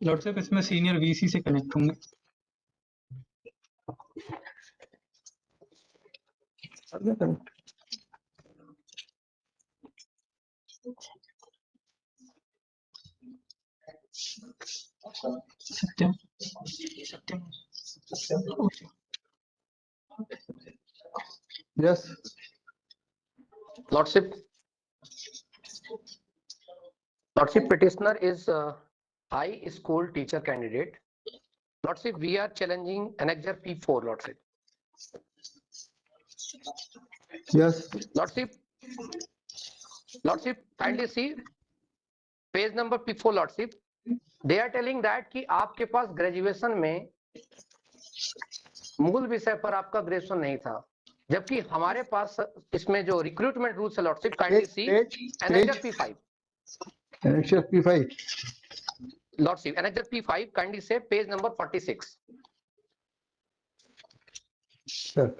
WhatsApp इसमें senior VC से connect होंगे। सत्यम सत्यम Yes. Lordship, petitioner is high school teacher candidate. Lordship, we are challenging annexure P4, Lordship. Yes. Lordship, kindly see page number P4, Lordship. They are telling that कि आपके पास graduation में मूल विषय पर आपका graduation नहीं था, जबकि हमारे पास इसमें जो रिक्रूटमेंट रूल्स है lordship, kindly see annexure P5, annexure P5 lordship, annexure P5, kindly see page number 46। Sir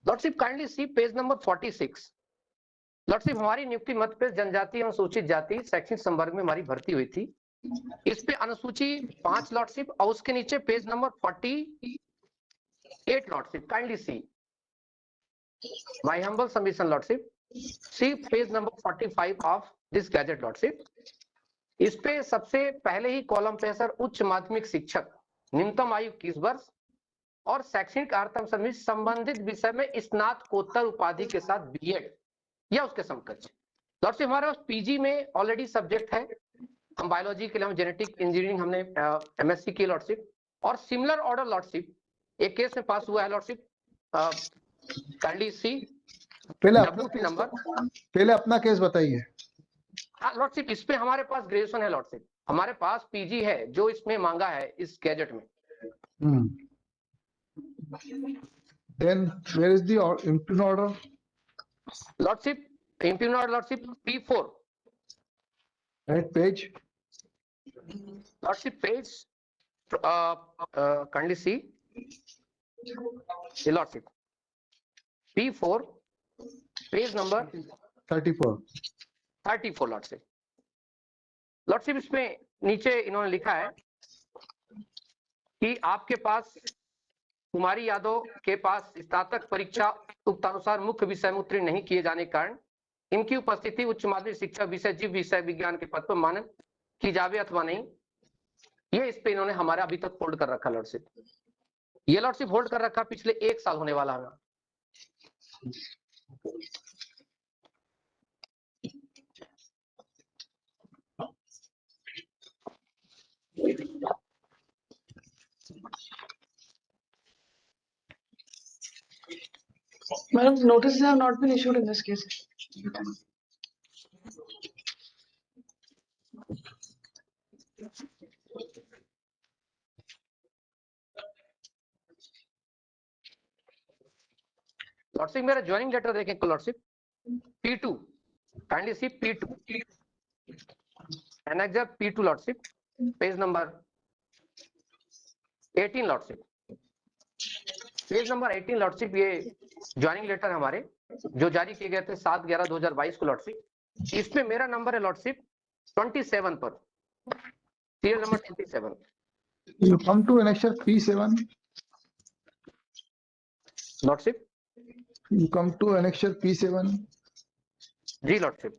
lordship, kindly see page number 46। Lordship, हमारी नियुक्ति मत पे जनजाति अनुसूचित जाति शैक्षणिक संवर्ग में हमारी भर्ती हुई थी। इस पे अनुसूची 5 लॉर्डशिप और उसके नीचे page number 48 lordship, kindly see my humble submission lordship, see page number 45 of this gazette lordship. इस पे सबसे पहले ही कॉलम पे सर उच्च माध्यमिक शिक्षक, न्यूनतम आयु 21 वर्ष और शैक्षणिक अर्हता संबंधित विषय में स्नातकोत्तर उपाधि के साथ बीएड या उसके समकक्ष। लॉर्डशिप, हमारे पास पीजी में ऑलरेडी सब्जेक्ट है, हम बायोलॉजी के लिए हम जेनेटिक इंजीनियरिंग हमने एमएससी की लॉर्डशिप, और सिमिलर ऑर्डर लॉर्डशिप एक केस में पास हुआ है लॉर्डशिप, काइंडली सी पहले अपना केस बताइए। हाँ लॉर्डशिप, इस पे हमारे पास ग्रेजुएशन है लॉर्डशिप, हमारे पास पीजी है जो इसमें मांगा है इस गैजेट में। Then where is the impugn order? Lordship, impugn order lordship P4, right page, lordship page kindly see lordship P4 page number 34 lordship. Lordship, इसमें नीचे इन्होंने लिखा है कि आपके पास कुमारी यादव के पास स्नातक परीक्षा उक्तानुसार मुख्य विषय में उत्तीर्ण नहीं किए जाने के कारण इनकी उपस्थिति उच्च माध्यमिक शिक्षा विषय जीव विषय विज्ञान के पद पर मान्य की जावे अथवा नहीं, ये इस पे इन्होंने हमारा अभी तक होल्ड कर रखा लॉर्डशिप। ये लॉर्डशिप होल्ड कर रखा पिछले 1 साल होने वाला है। Madam, notices have not been issued in this case. Lordship, मेरा ज्वाइनिंग लेटर देखें लॉर्डशिप P2, काइंडली सी P2, annexure P2 lordship, page number 18 lordship, page number 18 lordship. ये ज्वाइनिंग लेटर हमारे जो जारी किए गए थे 7/11/2022 को लॉर्डशिप। इसमें मेरा नंबर है लॉर्डशिप 27 पर, serial number 27। you come to annexure P7, lordship, you come to annexure P7, जी lordship,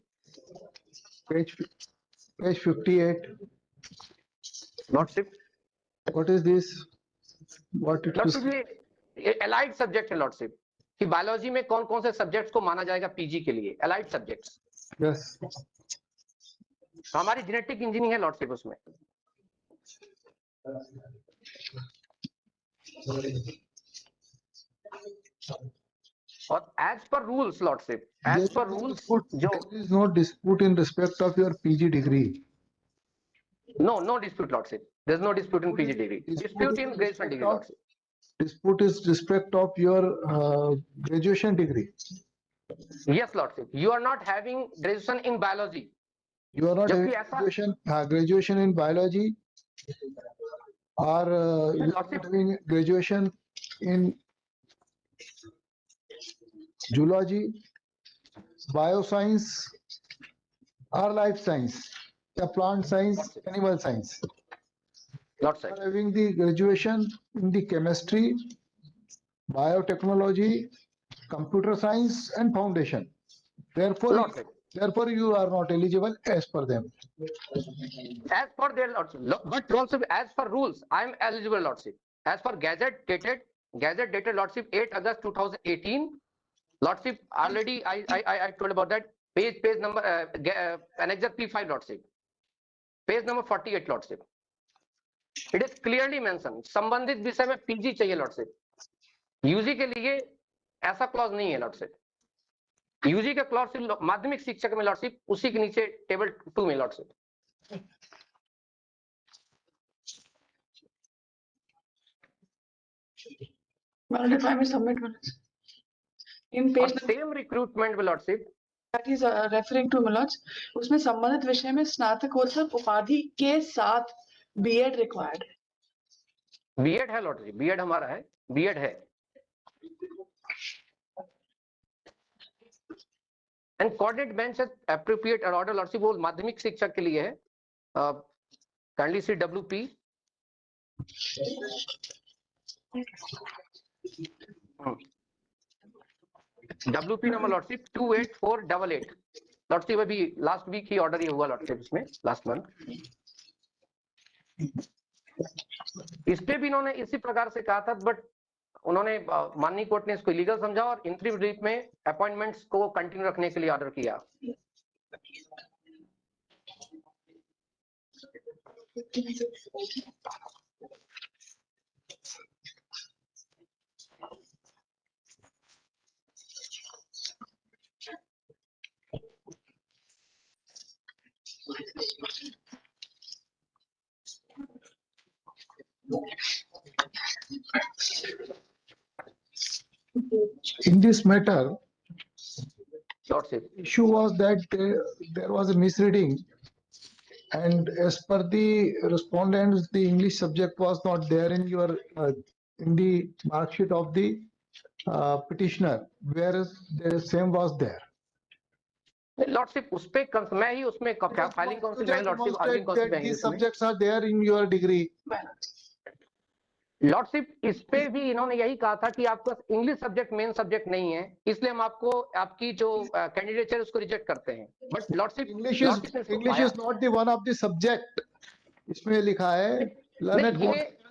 page 58, lordship. what is this, what it is? Lordship, ये एलाइड सब्जेक्ट है लॉर्डशिप, कि बायोलॉजी में कौन कौन से सब्जेक्ट्स को माना जाएगा पीजी के लिए, एलाइड सब्जेक्ट्स। Yes, हमारी जेनेटिक इंजीनियरिंग है लॉर्डशिप उसमें। और as per rules lordship, as per rules जो there is no dispute in respect of your PG degree. no dispute lordship, there is no dispute in PG degree, dispute in graduation degree lordship, Dispute is respect of your graduation degree. yes lordship, you are not having graduation in biology, You are not जबकि having ऐसा graduation in biology, or you are not having graduation in zoology, bioscience, or life science. the plant science, animal science. Lordship. You are having the graduation in the chemistry, biotechnology, computer science, and foundation. Lordship. Therefore, you are not eligible as per them. As per their lordship, but also as per rules, I am eligible, lordship. As per gazette dated lordship 8 August 2018, lordship, already I told about that. Page number annexure P5, lordship. Page number 48, lordship. It is clearly mentioned, संबंधित विषय में PG चाहिए lordship. UG के लिए ऐसा clause नहीं है lordship. UG का क्लॉज माध्यमिक शिक्षक में लॉर्डशिप, उसी के नीचे टेबल 2 में lordship. Well, if I may submit one. In page same recruitment में lordship that is referring to Millards, उसमें संबंधित विषय में स्नातकोत्तर उपाधि के साथ बीएड रिक्वायर्ड. बीएड है लॉर्डशिप, बीएड हमारा है, बीएड है. And coordinate bench appropriate order lordship, वो माध्यमिक शिक्षक के लिए है. काइंडली सी WP. WP number lordship 28488. Lordship अभी लास्ट वीक ही ऑर्डर ये हुआ लॉर्डशिप, इसमें लास्ट मंथ. इस पे भी इन्होंने इसी प्रकार से कहा था, बट उन्होंने माननीय कोर्ट ने इसको इलीगल समझा और इंटरिम रिलीफ में अपॉइंटमेंट्स को कंटिन्यू रखने के लिए ऑर्डर किया. In this matter, lordship, issue was that there was a misreading, and as per the respondents, the English subject was not there in your in the mark sheet of the petitioner, whereas the same was there. Lordship उस पे मैं ही उसमें filing council में lordship, आर्गिंग Demonstrate council that में these इसमें. subjects are there in your degree. Lordship इस पे भी इन्होंने यही कहा था कि आपका इंग्लिश सब्जेक्ट मेन सब्जेक्ट नहीं है, इसलिए हम आपको आपकी जो कैंडिडेचर उसको रिजेक्ट करते हैं. But lordship English is not the one of the subject. इसमें लिखा है learned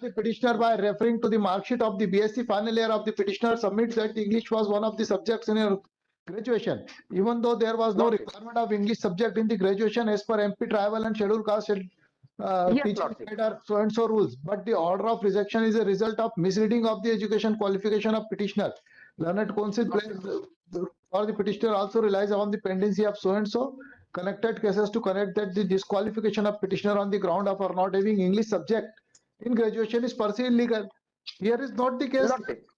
the petitioner by referring to the mark sheet of the BSc final year of the petitioner submits that the English was one of the subjects in your graduation, even though there was no requirement of English subject in the graduation as per MP tribal and scheduled caste teaching guide so and so rules, but the order of rejection is a result of misreading of the education qualification of petitioner. Learned counsel or the petitioner also relies on the pendency of so and so connected cases to connect that the disqualification of petitioner on the ground of or not having English subject in graduation is per se illegal. Here is not the case.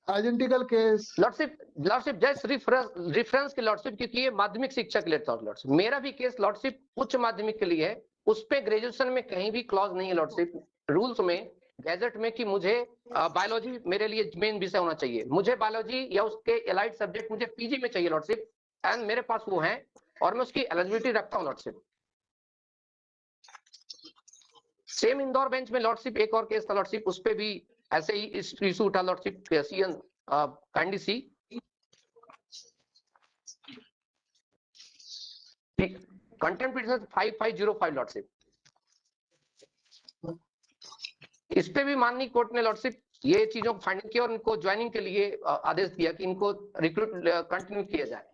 Identical case. Lordship just reference के lordship, क्योंकि ये माध्यमिक शिक्षक लेता है lordship. मेरा भी case lordship उच्च माध्यमिक के लिए है, उस पे ग्रेजुएशन में कहीं भी क्लॉज नहीं है लॉर्डशिप रूल्स में, गैजेट में, कि मुझे बायोलॉजी मेरे लिए मेन विषय होना चाहिए. मुझे बायोलॉजी या उसके एलाइड सब्जेक्ट मुझे पीजी में चाहिए लॉर्डशिप, एंड मेरे पास वो है और मैं उसकी एलिजिबिलिटी रखता हूँ लॉर्डशिप. सेम इंदौर बेंच में लॉर्डशिप एक और केस था लॉर्डशिप, उस पे भी ऐसे ही इशू उठा lordship. CN kindly see contempt petition 5505 lordship. इस पे भी माननीय कोर्ट ने लॉर्डशिप ये चीजों को फाइंडिंग किया और इनको ज्वाइनिंग के लिए आदेश दिया कि इनको रिक्रूट कंटिन्यू किया जाए.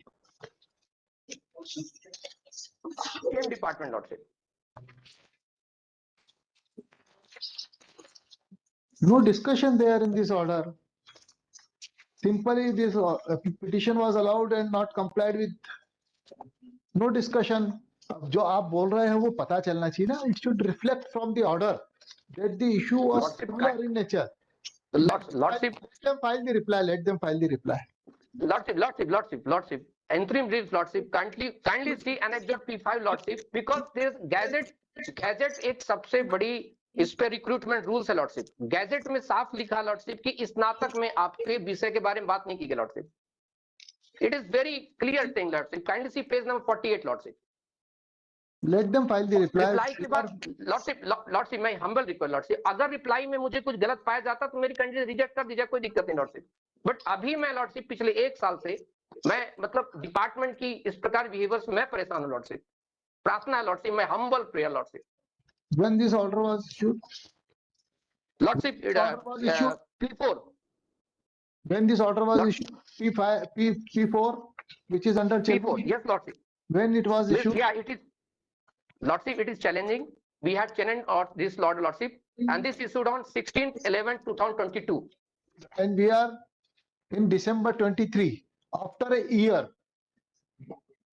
Same department lordship. No discussion there in this order. Simply this petition was allowed and not complied with. No discussion. अब जो आप बोल रहे हैं वो पता चलना चाहिए ना. It should reflect from the order that the issue was similar in nature. Lordship. Let them file the reply. Let them file the reply. Lordship. Interim brief, Lordship. Kindly see annexure P5, Lordship, because this gadget एक सबसे बड़ी इस पे recruitment rules है lordship. Gadget में साफ लिखा lordship कि स्नातक में आपके विषय के बारे में बात नहीं की गई lordship. It is very clear thing lordship. Kindly see page number 48 lordship. Let them file the reply. Reply के बाद लॉर्डशिप मैं हम्बल रिक्वेस्ट लॉर्डशिप, अगर रिप्लाई में मुझे कुछ गलत पाया जाता तो मेरी कंडीशन रिजेक्ट कर दीजिए, कोई दिक्कत नहीं लॉर्डशिप। बट अभी मैं लॉर्डशिप पिछले 1 साल से मैं मतलब डिपार्टमेंट की इस प्रकार बिहेवियर से मैं परेशान हूँ लॉर्डशिप। प्रार्थना है लॉर्डशिप, मैं humble prayer lordship. When this order was issued? Lordship Order was issued. P4 When this order was Lord- issued, P4, which is under P4 check. yes lordship, When it was issued, yeah it is lordship, it is challenging. We had challenged this lordship, and this issued on 16/11/2022. and we are in December 23. After a year,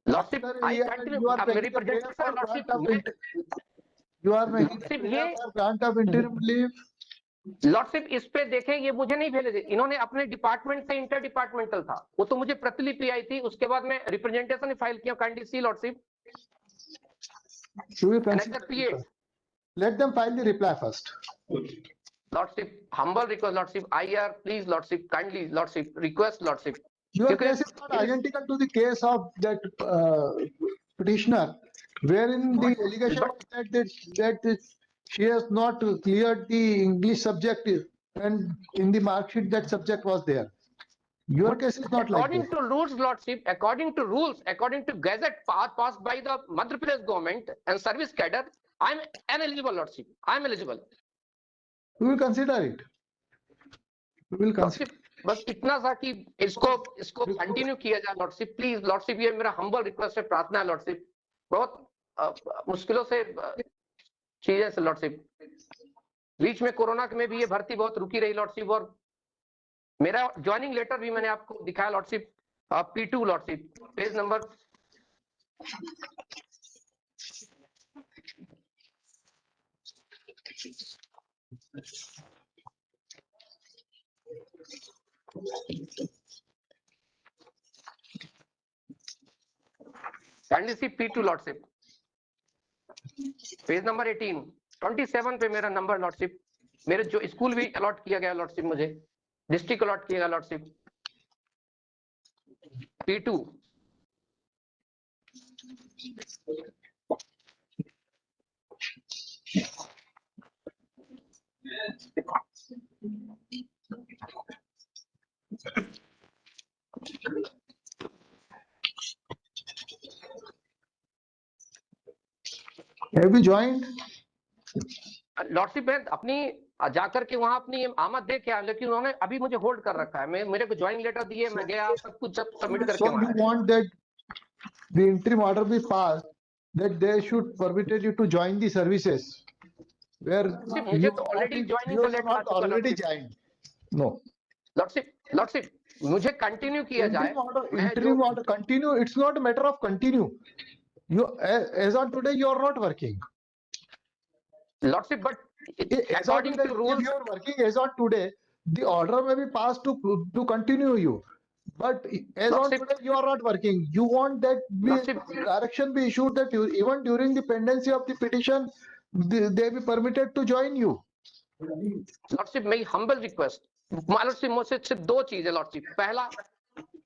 lordship after a I year, continue, you are अब मेरी making a prayer present for lordship grant of you are making a Lordship, prayer ये- for grant of interim leave. Lordship इस पे देखें, ये मुझे नहीं भेजे थे इन्होंने, अपने डिपार्टमेंट से इंटर डिपार्टमेंटल था वो, तो मुझे प्रतिलिपि आई थी, उसके बाद मैं रिप्रेजेंटेशन फाइल किया, kindly C lordship Should we and consider accept P8. Let them file the reply first. Lordship, humble request lordship, IR please lordship, kindly lordship, request lordship. Your Because case is not it is- identical to the case of that petitioner, wherein the allegation But- was that she has not cleared the English subject, and in the mark sheet that subject was there. Your case is not like according that. to rules lordship, according to rules, according to gazette passed by the Madhya Pradesh government and service cadre, I am ineligible lordship, I am eligible We will consider it. We will consider. Lordship. बस इतना सा कि इसको continue किया जाए lordship, please lordship, ये मेरा humble request है, प्रार्थना है लॉर्डशिप। बहुत मुश्किलों से चीजें से लॉर्डशिप, बीच में कोरोना में भी ये भर्ती बहुत रुकी रही लॉर्डशिप, और मेरा ज्वाइनिंग लेटर भी मैंने आपको दिखाया lordship, P2 lordship, page number kindly सी P2 लॉर्डशिप, पेज नंबर 18, 27 पे मेरा नंबर लॉर्डशिप, मेरे जो स्कूल भी अलॉट किया गया लॉर्डशिप, मुझे डिस्ट्रिक्ट अलॉट किया गया lordship, P2 Have you joined? Lordship है अपनी जाकर के वहां अपनी आमद दे के आया, लेकिन उन्होंने अभी मुझे होल्ड कर रखा है। मेरे को ज्वाइनिंग लेटर दिए, मैं गया, सब कुछ जब सबमिट करके So वहां you आया। want that the interim order be passed, that they should permitted you to join the services, where मुझे you तो ऑलरेडी ज्वाइनिंग you का are लेटर आ not चुका already lordship. joined. No. Lordship मुझे continue किया जाए, Interim order continue. It's not a matter of continue. You as on today you are not working. Lordship but As on according today, to if rules, you are working as on today, the order may be passed to continue you. But as on Lordship- today, you are not working. You want that Lordship- direction be issued that you, even during the pendency of the petition, they be permitted to join you. Lordship मेरी humble request, lordship मुझसे सिर्फ 2 चीज है lordship. पहला,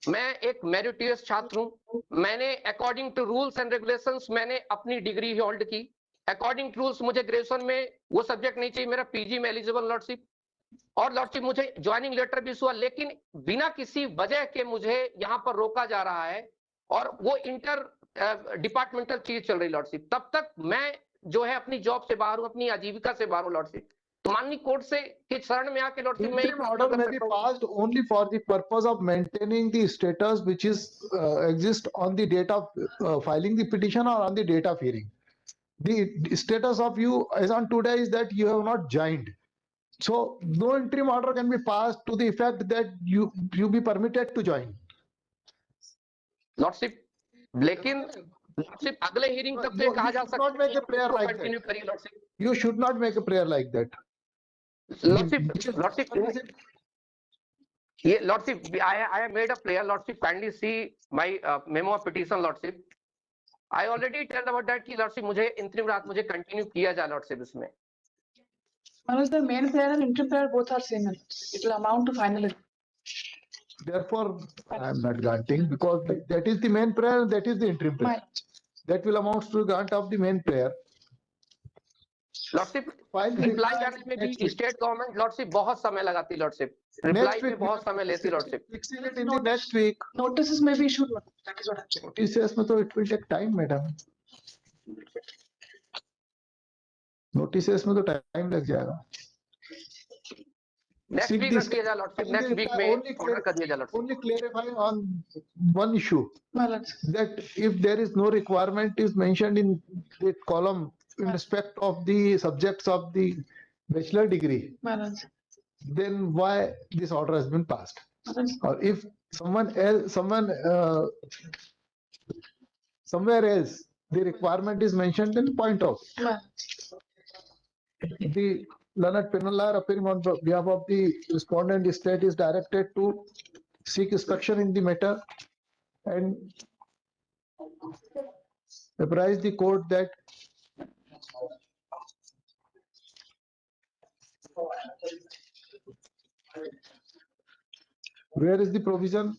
मैं एक meritorious छात्र हूं, मैंने according to rules and regulations मैंने अपनी डिग्री होल्ड की। अकॉर्डिंग टू रूल्स मुझे ग्रेजुएशन में वो सब्जेक्ट नहीं चाहिए, मेरा पीजी में एलिजिबल लॉर्डशिप। और लॉर्डशिप मुझे ज्वाइनिंग लेटर भी हुआ, लेकिन बिना किसी वजह के मुझे यहाँ पर रोका जा रहा है, और वो इंटर डिपार्टमेंटल चीज चल रही लॉर्डशिप। तब तक मैं जो है अपनी जॉब से बाहर हूँ, अपनी आजीविका से बाहर हूँ लॉर्डशिप। तो माननीय कोर्ट से के शरण में आके लॉर्डशिप मैं Interim order may be passed only for the purpose of maintaining the status which is exist on the date of filing the petition or on the date of hearing. The status of you as on today is that you have not joined. So no interim order can be passed to the effect that you be permitted to join. Lordship, लेकिन lordship अगले hearing तक तो ये No, कहा you जा should सकता not make a prayer like that. Continue करिए lordship. You should not make a prayer like that. Lordship ये lordship, I have made a prayer lordship, kindly see my memo of petition lordship. I already tell about that कि lordship मुझे इंतरिम रात मुझे continue किया जाए lordship इसमें। Manoj, the main prayer and interim prayer both are same. It will amount to final. Therefore, I am not granting because that is the main prayer and that is the interim prayer. My- that will amount to grant of the main player. Lordship File the reply reply करने में next भी week. State government lordship बहुत समय लगाती lordship, reply Next में week, बहुत समय लेती lordship. fixing it in the next week. Notices may be issued. That is what I'm saying. Notices में तो it will take time, madam. Notices में तो time लग जाएगा. नेक्स्ट Seek वीक this- रख दिया जाए लॉर्डशिप, नेक्स्ट वीक में ऑर्डर कर दिया जाए lordship. Only clarify on one issue, My lords. that if there is no requirement is mentioned in the column in respect of the subjects of the bachelor degree, My lords. then why this order has been passed? My lords. Or if somewhere else the requirement is mentioned, then point out. My lords. The learned penal appearing on behalf of the respondent state is directed to seek inspection in the matter and apprise the court that where is the provision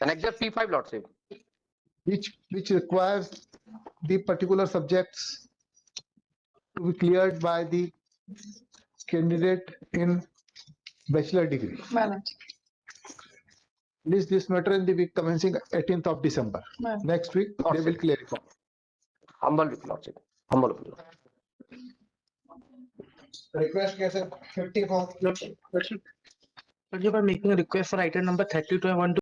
Annexure P5 lordship. which requires the particular subjects to be cleared by the candidate in bachelor degree. My lords. List this matter in the week commencing 18th of December. My lords. Next week, they will clarify. Humble lordship, humble. Request case 54. Lordship, by making a request for item number 32, I want to